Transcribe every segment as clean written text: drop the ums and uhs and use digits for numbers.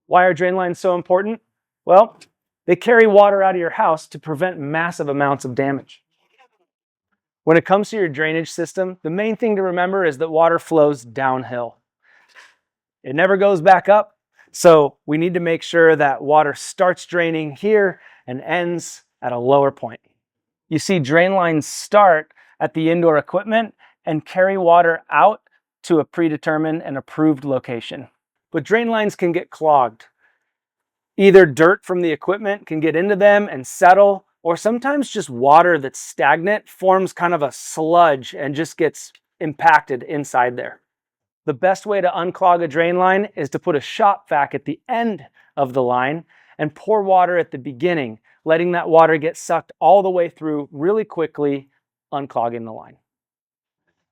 Why are drain lines so important? Well, they carry water out of your house to prevent massive amounts of damage. When it comes to your drainage system, the main thing to remember is that water flows downhill. It never goes back up, so we need to make sure that water starts draining here and ends at a lower point. You see, drain lines start at the indoor equipment and carry water out to a predetermined and approved location. But drain lines can get clogged. Either dirt from the equipment can get into them and settle, or sometimes just water that's stagnant forms kind of a sludge and just gets impacted inside there. The best way to unclog a drain line is to put a shop vac at the end of the line and pour water at the beginning, letting that water get sucked all the way through really quickly, unclogging the line.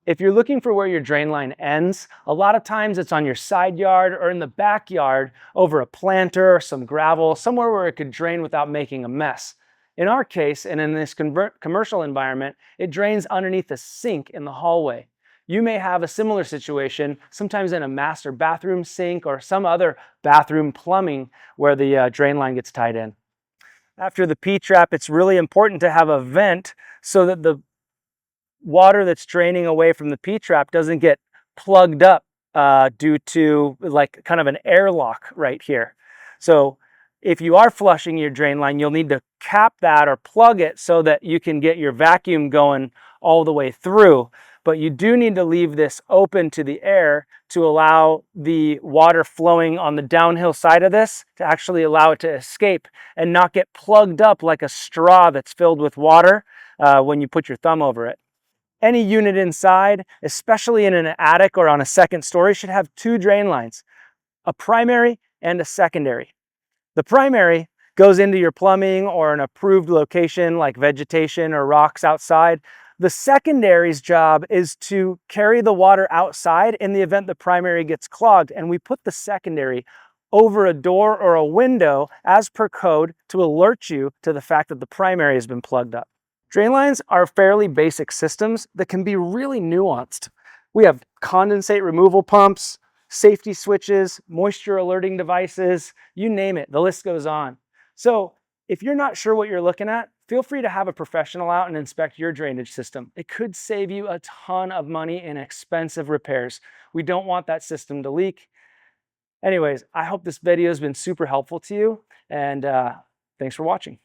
If you're looking for where your drain line ends, a lot of times it's on your side yard or in the backyard over a planter or some gravel, somewhere where it could drain without making a mess. In our case, and in this commercial environment, it drains underneath a sink in the hallway. You may have a similar situation, sometimes in a master bathroom sink or some other bathroom plumbing where the drain line gets tied in. After the P-trap, it's really important to have a vent so that the water that's draining away from the P-trap doesn't get plugged up due to like kind of an airlock right here. So if you are flushing your drain line, you'll need to cap that or plug it so that you can get your vacuum going all the way through. But you do need to leave this open to the air to allow the water flowing on the downhill side of this to actually allow it to escape and not get plugged up like a straw that's filled with water when you put your thumb over it. Any unit inside, especially in an attic or on a second story, should have two drain lines, a primary and a secondary. The primary goes into your plumbing or an approved location like vegetation or rocks outside. The secondary's job is to carry the water outside in the event the primary gets clogged, and we put the secondary over a door or a window as per code to alert you to the fact that the primary has been plugged up. Drain lines are fairly basic systems that can be really nuanced. We have condensate removal pumps, safety switches, moisture alerting devices, you name it, the list goes on. So if you're not sure what you're looking at, feel free to have a professional out and inspect your drainage system. It could save you a ton of money in expensive repairs. We don't want that system to leak. Anyways, I hope this video has been super helpful to you, and thanks for watching.